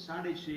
6.5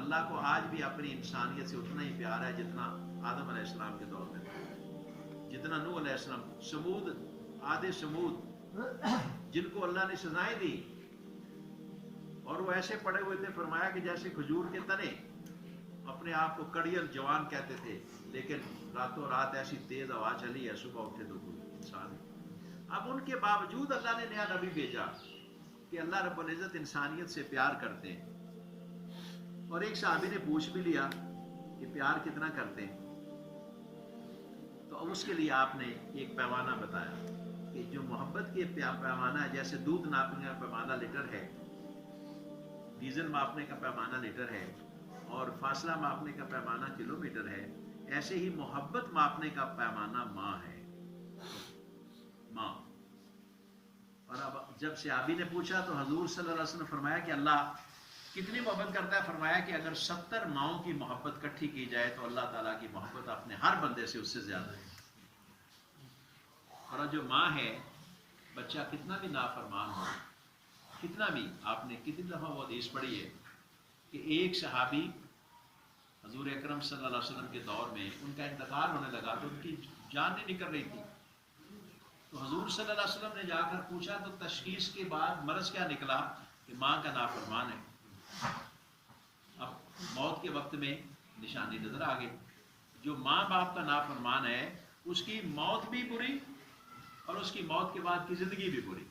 اللہ کو آج بھی اپنی انسانیت سے اتنا ہی پیار ہے جتنا آدم علیہ السلام کے دور میں تھا، جتنا نوح علیہ السلام، سمود، آدھے سمود جن کو اللہ نے سزائیں دی اور وہ ایسے پڑے ہوئے تھے، فرمایا کہ جیسے کھجور کے تنے، اپنے آپ کو کڑیل جوان کہتے تھے، لیکن راتوں رات ایسی تیز ہوا چلی ہے، صبح اٹھے تو کوئی انسان ہے۔ اب ان کے باوجود اللہ نے نیا نبی بھیجا کہ اللہ رب العزت انسانیت سے پیار کرتے ہیں۔ اور ایک صحابی نے پوچھ بھی لیا کہ پیار کتنا کرتے ہیں، تو اس کے لیے آپ نے ایک پیمانہ بتایا کہ جو محبت کے پیمانہ ہے، جیسے دودھ ناپنے کا پیمانہ لیٹر ہے، ڈیزل ماپنے کا پیمانہ لیٹر ہے، اور فاصلہ ماپنے کا پیمانہ کلومیٹر ہے، ایسے ہی محبت ماپنے کا پیمانہ ماں ہے، ماں۔ اور اب جب صحابی نے پوچھا تو حضور صلی اللہ علیہ وسلم نے فرمایا کہ اللہ کتنی محبت کرتا ہے؟ فرمایا کہ اگر 70 ماؤں کی محبت کٹھی کی جائے تو اللہ تعالیٰ کی محبت اپنے ہر بندے سے اس سے زیادہ ہے۔ اور جو ماں ہے، بچہ کتنا بھی نافرمان ہو، کتنا بھی، آپ نے کتنی دفعہ وہ حدیث پڑھی ہے کہ ایک صحابی حضور اکرم صلی اللہ علیہ وسلم کے دور میں ان کا انتقال ہونے لگا تو ان کی جان نہیں نکل رہی تھی، تو حضور صلی اللہ علیہ وسلم نے جا کر پوچھا تو تشخیص کے بعد مرض کیا نکلا کہ ماں کا نافرمان ہے۔ اب موت کے وقت میں نشانی نظر آ گئی، جو ماں باپ کا نافرمان ہے اس کی موت بھی بری اور اس کی موت کے بعد کی زندگی بھی بری۔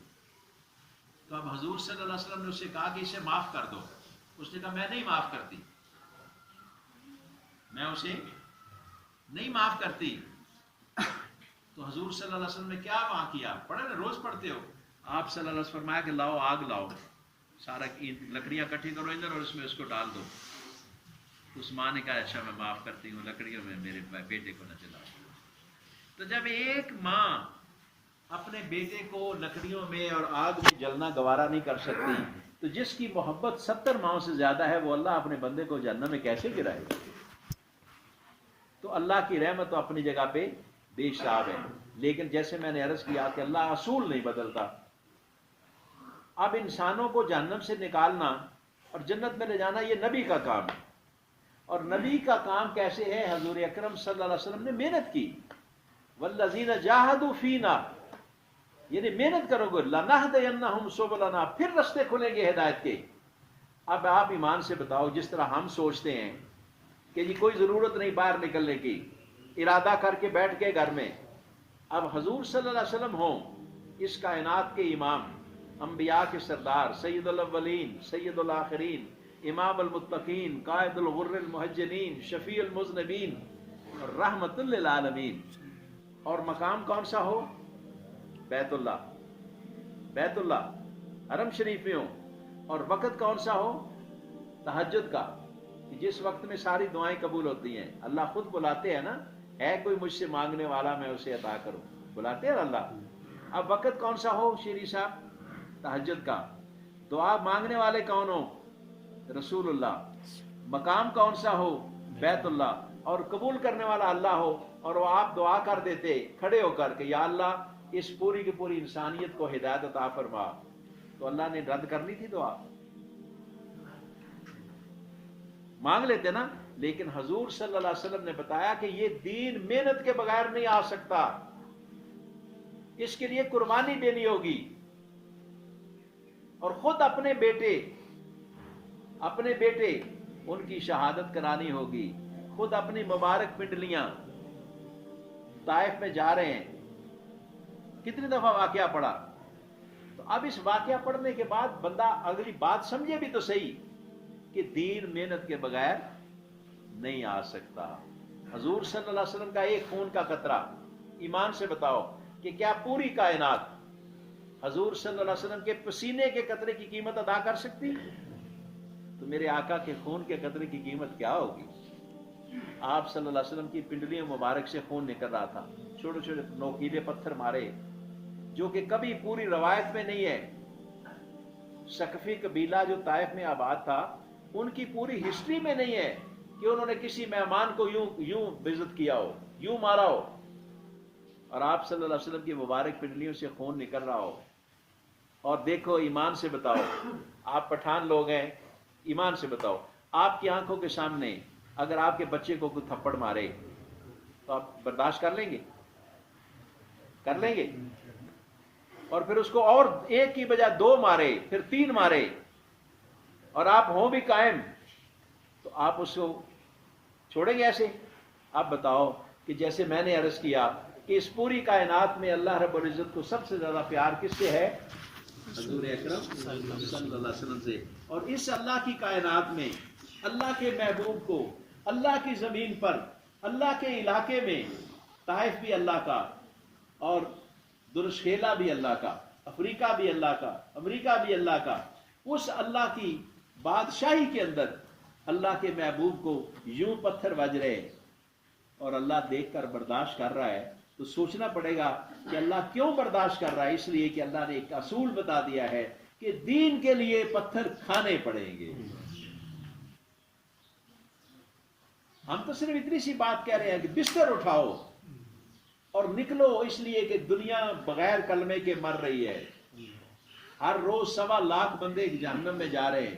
تو اب حضور صلی اللہ علیہ وسلم نے اسے کہا کہ اسے معاف کر دو، اس نے کہا میں نہیں معاف کرتی، میں اسے نہیں معاف کرتی۔ تو حضور صلی اللہ علیہ وسلم نے کیا وہاں کیا؟ پڑھے نا، روز پڑھتے ہو آپ، صلی اللہ علیہ وسلم فرمایا کہ لاؤ آگ لاؤ، سارا لکڑیاں اکٹھی کرو ادھر اور اس میں اس کو ڈال دو۔ اس ماں نے کہا اچھا میں معاف کرتی ہوں، لکڑیوں میں میرے بیٹے کو نہ جلاؤ۔ تو جب ایک ماں اپنے بیٹے کو لکڑیوں میں اور آگ میں جلنا گوارا نہیں کر سکتی، تو جس کی محبت 70 ماؤں سے زیادہ ہے وہ اللہ اپنے بندے کو جہنم میں کیسے گرائے گا؟ تو اللہ کی رحمت تو اپنی جگہ پہ بے شاب ہے، لیکن جیسے میں نے عرض کیا کہ اللہ اصول نہیں بدلتا۔ اب انسانوں کو جہنم سے نکالنا اور جنت میں لے جانا یہ نبی کا کام ہے، اور نبی کا کام کیسے ہے؟ حضور اکرم صلی اللہ علیہ وسلم نے محنت کی، والذین جاہدوا فینا، یعنی محنت کرو گے، لنہدینہم سبلنا، پھر رستے کھلیں گے ہدایت کے۔ اب آپ ایمان سے بتاؤ، جس طرح ہم سوچتے ہیں کہ جی کوئی ضرورت نہیں باہر نکلنے کی، ارادہ کر کے بیٹھ کے گھر میں، اب حضور صلی اللہ علیہ وسلم ہوں اس کائنات کے امام، انبیاء کے سردار، سید الاولین سید الآخرین، امام المتقین، قائد الغر المحجلین، شفیع المذنبین، رحمت للعالمین، اور مقام کون سا ہو؟ بیت اللہ، بیت اللہ حرم شریف میں ہو، اور وقت کون سا ہو؟ تہجد کا، جس وقت میں ساری دعائیں قبول ہوتی ہیں۔ اللہ خود بلاتے ہیں نا، ہے کوئی مجھ سے مانگنے والا میں اسے عطا کروں، بلاتے ہیں اللہ۔ اب وقت کون سا ہو شیری صاحب؟ تہجد کا۔ دعا مانگنے والے کون ہو؟ رسول اللہ۔ مقام کون سا ہو؟ بیت اللہ، اور قبول کرنے والا اللہ ہو، اور وہ آپ دعا کر دیتے کھڑے ہو کر کہ یا اللہ اس پوری کی پوری انسانیت کو ہدایت عطا فرما، تو اللہ نے رد کرنی تھی دعا؟ مانگ لیتے نا۔ لیکن حضور صلی اللہ علیہ وسلم نے بتایا کہ یہ دین محنت کے بغیر نہیں آ سکتا، اس کے لیے قربانی دینی ہوگی، اور خود اپنے بیٹے ان کی شہادت کرانی ہوگی، خود اپنی مبارک پنڈلیاں طائف میں جا رہے ہیں۔ کتنی دفعہ واقعہ پڑھا؟ تو اب اس واقعہ پڑھنے کے بعد بندہ اگلی بات سمجھے بھی تو صحیح کہ دین محنت کے بغیر نہیں آ سکتا۔ حضور صلی اللہ علیہ وسلم کا ایک خون کا قطرہ، ایمان سے بتاؤ کہ کیا پوری کائنات حضور صلی اللہ علیہ وسلم کے پسینے کے قطرے کی قیمت ادا کر سکتی؟ تو میرے آقا کے خون کے قطرے کی قیمت کیا ہوگی؟ آپ صلی اللہ علیہ وسلم کی پنڈلیوں مبارک سے خون نکل رہا تھا، چھوٹے چھوٹے نوکیلے پتھر مارے، جو کہ کبھی پوری روایت میں نہیں ہے۔ ثقفی قبیلہ جو طائف میں آباد تھا، ان کی پوری ہسٹری میں نہیں ہے کہ انہوں نے کسی مہمان کو یوں بےعزت کیا ہو، یوں مارا ہو، اور آپ صلی اللہ علیہ وسلم کی مبارک پنڈلیوں سے خون نکل رہا ہو۔ اور دیکھو، ایمان سے بتاؤ، آپ پٹھان لوگ ہیں، ایمان سے بتاؤ، آپ کی آنکھوں کے سامنے اگر آپ کے بچے کو کوئی تھپڑ مارے تو آپ برداشت کر لیں گے؟ کر لیں گے؟ اور پھر اس کو اور ایک کی بجائے 2 مارے، پھر 3 مارے، اور آپ ہوں بھی قائم، تو آپ اس کو چھوڑیں گے ایسے؟ آپ بتاؤ کہ جیسے میں نے عرض کیا کہ اس پوری کائنات میں اللہ رب العزت کو سب سے زیادہ پیار کس سے ہے؟ حضور اکرم صلی اللہ علیہ وسلم سے. اور اس اللہ کی کائنات میں اللہ کے محبوب کو اللہ کی زمین پر اللہ کے علاقے میں طائف بھی اللہ کا اور درشخیلہ بھی اللہ کا، افریقہ بھی اللہ کا، امریکہ بھی اللہ کا، اس اللہ کی بادشاہی کے اندر اللہ کے محبوب کو یوں پتھر بج رہے اور اللہ دیکھ کر برداشت کر رہا ہے، تو سوچنا پڑے گا کہ اللہ کیوں برداشت کر رہا ہے؟ اس لیے کہ اللہ نے ایک اصول بتا دیا ہے کہ دین کے لیے پتھر کھانے پڑیں گے. ہم تو صرف اتنی سی بات کہہ رہے ہیں کہ بستر اٹھاؤ اور نکلو، اس لیے کہ دنیا بغیر کلمے کے مر رہی ہے. ہر روز 1.25 لاکھ بندے جہنم میں جا رہے ہیں،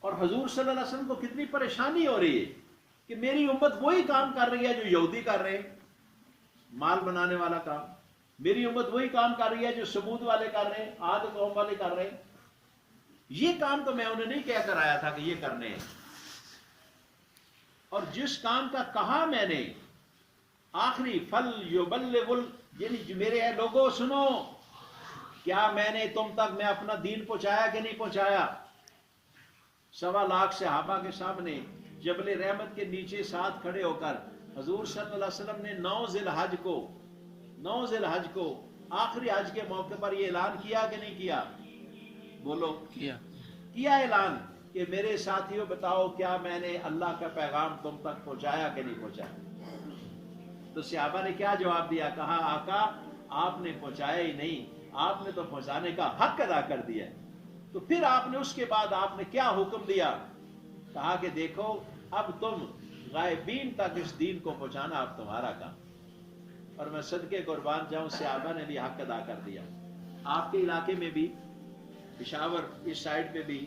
اور حضور صلی اللہ علیہ وسلم کو کتنی پریشانی ہو رہی ہے کہ میری امت وہی کام کر رہی ہے جو یہودی کر رہے ہیں، مال بنانے والا کام. میری امت وہی کام کر رہی ہے جو سمود والے کر رہے ہیں، عاد قوم والے کر رہے ہیں. یہ کام تو میں انہیں نہیں کہہ کر آیا تھا کہ یہ کرنے ہیں، اور جس کام کا کہا میں نے آخری فل یبلغ یعنی میرے لوگوں سنو، کیا میں نے تم تک میں اپنا دین پہنچایا کہ نہیں پہنچایا؟ 1.25 لاکھ صحابہ کے سامنے جبل رحمت کے نیچے ساتھ کھڑے ہو کر حضور صلی اللہ علیہ وسلم نے 9 ذی الحج کو آخری حج کے موقع پر یہ اعلان کیا کہ نہیں کیا؟ بولو. کیا اعلان کہ میرے ساتھیوں بتاؤ کیا میں نے اللہ کا پیغام تم تک پہنچایا کہ نہیں پہنچایا؟ تو صحابہ نے کیا جواب دیا؟ کہا آقا آپ نے پہنچایا ہی نہیں، آپ نے تو پہنچانے کا حق ادا کر دیا. تو پھر آپ نے اس کے بعد آپ نے کیا حکم دیا؟ کہا کہ دیکھو اب تم غائبین تک اس دین کو پہنچانا اب تمہارا کام. اور میں صدقے قربان جاؤں، صحابہ نے بھی حق ادا کر دیا. آپ کے علاقے میں بھی، پشاور اس سائڈ پہ بھی،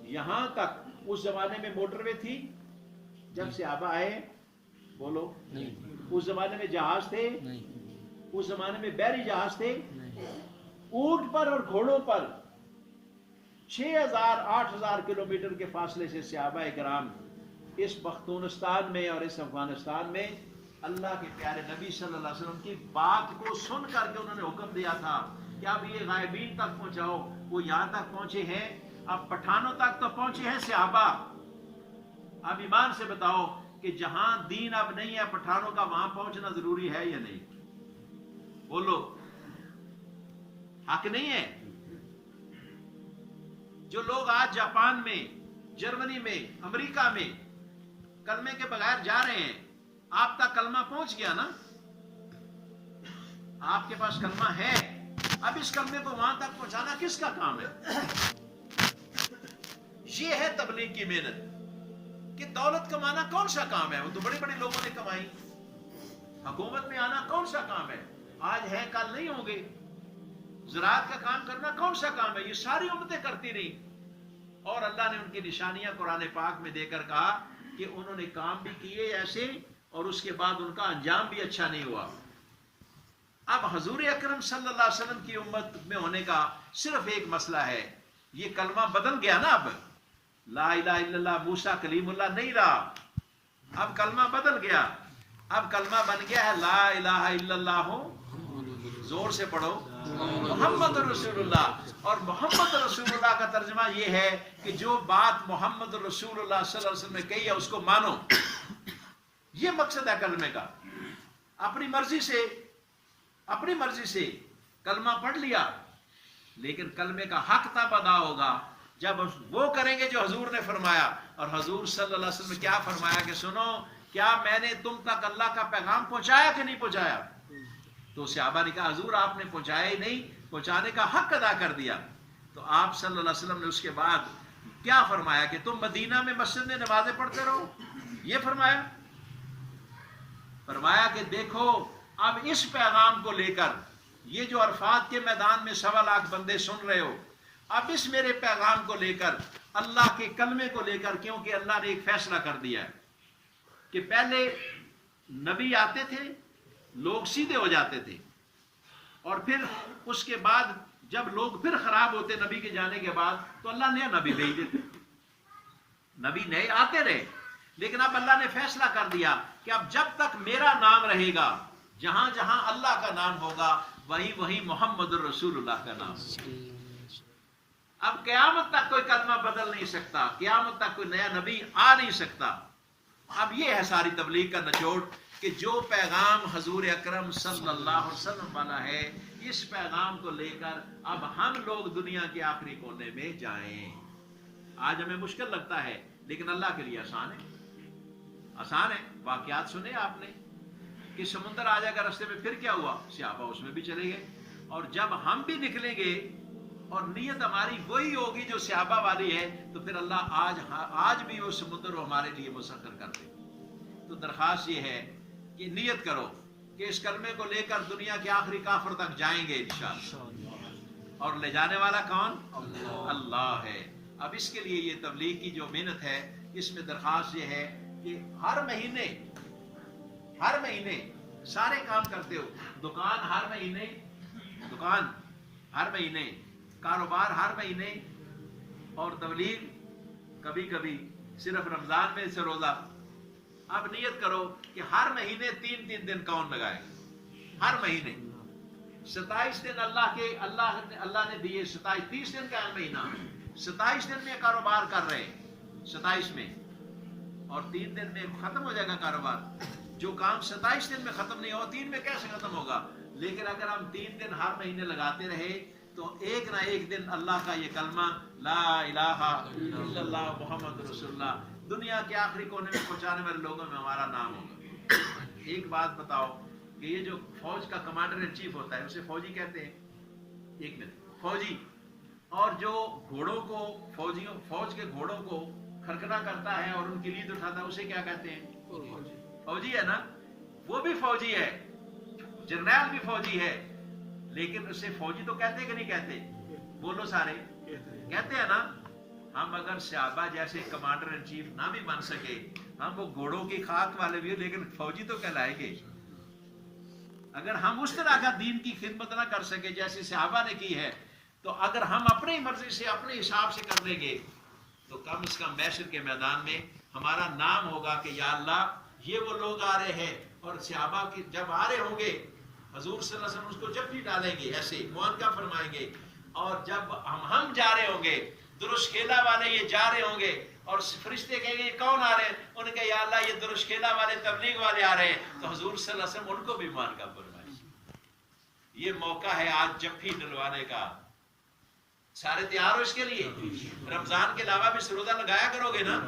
یہاں تک اس زمانے میں موٹر وے تھی جب صحابہ آئے؟ بولو. اس زمانے میں جہاز تھے؟ اس زمانے میں بحری جہاز تھے؟ اونٹ پر اور گھوڑوں پر 6000-8000 کلومیٹر کے فاصلے سے صحابہ کرام اس پختونستان میں اور اس افغانستان میں اللہ کے پیارے نبی صلی اللہ علیہ وسلم کی بات کو سن کر کے انہوں نے حکم دیا تھا کہ اب یہ غائبین تک پہنچاؤ. وہ یہاں تک پہنچے ہیں، اب پٹھانوں تک تو پہنچے ہیں صحابہ. اب ایمان سے بتاؤ کہ جہاں دین اب نہیں ہے پٹھانوں کا، وہاں پہنچنا ضروری ہے یا نہیں؟ بولو. حق نہیں ہے؟ جو لوگ آج جاپان میں، جرمنی میں، امریکہ میں کلمے کے بغیر جا رہے ہیں، آپ تک کلمہ پہنچ گیا نا؟ آپ کے پاس کلمہ ہے، اب اس کلمے کو وہاں تک پہنچانا کس کا کام ہے؟ یہ ہے تبلیغ کی محنت. کہ دولت کمانا کون سا کام ہے؟ وہ تو بڑے بڑے لوگوں نے کمائی. حکومت میں آنا کون سا کام ہے؟ آج ہے کل نہیں ہوں گے. زراعت کا کام کرنا کون سا کام ہے؟ یہ ساری امتیں کرتی رہی، اور اللہ نے ان کی نشانیاں قرآن پاک میں دے کر کہا کہ انہوں نے کام بھی کیے ایسے، اور اس کے بعد ان کا انجام بھی اچھا نہیں ہوا. اب حضور اکرم صلی اللہ علیہ وسلم کی امت میں ہونے کا صرف ایک مسئلہ ہے، یہ کلمہ بدل گیا نا. اب لا الہ الا اللہ موسیٰ کلیم اللہ نہیں رہا، اب کلمہ بدل گیا. اب کلمہ بن گیا ہے لا الہ الا اللہ ہو، زور سے پڑھو، محمد رسول اللہ. اور محمد رسول اللہ کا ترجمہ یہ ہے کہ جو بات محمد رسول اللہ صلی اللہ علیہ وسلم نے کہی ہے اس کو مانو. یہ مقصد ہے کلمے کا. اپنی مرضی سے کلمہ پڑھ لیا، لیکن کلمے کا حق تب ادا ہوگا جب وہ کریں گے جو حضور نے فرمایا. اور حضور صلی اللہ علیہ وسلم نے کیا فرمایا کہ سنو، کیا میں نے تم تک اللہ کا پیغام پہنچایا کہ نہیں پہنچایا؟ تو صحابہ نے کہا حضور آپ نے پہنچایا ہی نہیں، پہنچانے کا حق ادا کر دیا. تو آپ صلی اللہ علیہ وسلم نے اس کے بعد کیا فرمایا کہ تم مدینہ میں مسجد میں نمازیں پڑھتے رہو؟ یہ فرمایا کہ دیکھو اب اس پیغام کو لے کر یہ جو عرفات کے میدان میں 1.25 لاکھ بندے سن رہے ہو، اب اس میرے پیغام کو لے کر، اللہ کے کلمے کو لے کر، کیونکہ اللہ نے ایک فیصلہ کر دیا ہے کہ پہلے نبی آتے تھے، لوگ سیدھے ہو جاتے تھے، اور پھر اس کے بعد جب لوگ پھر خراب ہوتے نبی کے جانے کے بعد، تو اللہ نیا نبی بھیج دیتے، نبی نئے آتے رہے، لیکن اب اللہ نے فیصلہ کر دیا کہ اب جب تک میرا نام رہے گا، جہاں جہاں اللہ کا نام ہوگا وہیں وہیں محمد الرسول اللہ کا نام ہوگا۔ اب قیامت تک کوئی کلمہ بدل نہیں سکتا، قیامت تک کوئی نیا نبی آ نہیں سکتا۔ اب یہ ہے ساری تبلیغ کا نچوڑ کہ جو پیغام حضور اکرم صلی اللہ علیہ وسلم والا ہے، اس پیغام کو لے کر اب ہم لوگ دنیا کے آخری کونے میں جائیں۔ آج ہمیں مشکل لگتا ہے، لیکن اللہ کے لیے آسان ہے، آسان ہے۔ واقعات سنے آپ نے کہ سمندر آ جائے گا رستے میں، پھر کیا ہوا؟ صحابہ اس میں بھی چلے گئے، اور جب ہم بھی نکلیں گے اور نیت ہماری وہی ہوگی جو صحابہ والی ہے، تو پھر اللہ آج بھی وہ سمندر ہمارے لیے مسخر کر دے۔ تو درخواست یہ ہے کہ نیت کرو کہ اس کلمے کو لے کر دنیا کے آخری کافر تک جائیں گے انشاءاللہ، اور لے جانے والا کون؟ اللہ ہے۔ اب اس کے لیے یہ تبلیغ کی جو محنت ہے، اس میں درخواست یہ ہے کہ ہر مہینے سارے کام کرتے ہو، دکان ہر مہینے، کاروبار ہر مہینے، اور تبلیغ کبھی کبھی صرف رمضان میں سے روزہ۔ اب نیت کرو کہ ہر مہینے 3 دن کون لگائے، ہر مہینے 27 دن اللہ نے دیے، 30 دن کا مہینہ، 27 دن میں کاروبار کر رہے ہیں، 27 میں، اور 3 دن میں ختم ہو جائے گا کاروبار۔ جو کام 27 دن میں ختم نہیں ہو، 3 میں کیسے ختم ہوگا؟ لیکن اگر ہم 3 دن ہر مہینے لگاتے رہے تو ایک نہ ایک دن اللہ کا یہ کلمہ لا الہ الا اللہ محمد رسول اللہ دنیا کے آخری کونے میں پہنچانے والے لوگوں میں ہمارا نام ہوگا۔ ایک بات بتاؤ کہ یہ جو فوج کا کمانڈر ان چیف ہوتا ہے، اسے فوجی کہتے ہیں، ایک منٹ، فوجی، اور جو گھوڑوں کو فوج کے گھوڑوں کو کھڑکنا کرتا ہے اور ان کی لیڈ اٹھاتا ہے، اسے کیا کہتے ہیں؟ فوجی ہے نا، وہ بھی فوجی ہے، جرنیل بھی فوجی ہے، لیکن اسے فوجی تو کہتے کہ نہیں کہتے؟ بولو سارے، کہتے ہیں نا۔ ہم اگر صحابہ جیسے کمانڈر ان چیف نہ بھی بن سکے، ہم وہ گھوڑوں کی خاک والے بھی، لیکن فوجی تو کہلائیں گے۔ اگر ہم اس طرح کا دین کی خدمت نہ کر سکے جیسے صحابہ نے کی ہے، تو اگر ہم اپنی مرضی سے اپنے حساب سے کر لیں گے، تو کم از کم محشر کے میدان میں ہمارا نام ہوگا کہ یا اللہ یہ وہ لوگ آ رہے ہیں، اور صحابہ کی جب آ رہے ہوں گے حضور صلی اللہ علیہ وسلم اس کو جب بھی ڈالیں گے، ایسے معانقہ فرمائیں گے، اور جب ہم جا رہے ہوں گے، درش کھیلا والے یہ جا رہے ہوں گے، اور فرشتے کہیں گے یہ کون آ رہے ہیں؟ ان کے یا اللہ یہ درش کھیلا والے تبلیغ والے آ رہے ہیں، تو حضور صلی اللہ علیہ وسلم ان کو بھی معانقہ فرمائیں گے۔ یہ موقع ہے آج جفی ڈلوانے کا۔ سارے تیار ہو اس کے لیے؟ رمضان کے علاوہ بھی روزہ لگایا کرو گے نا؟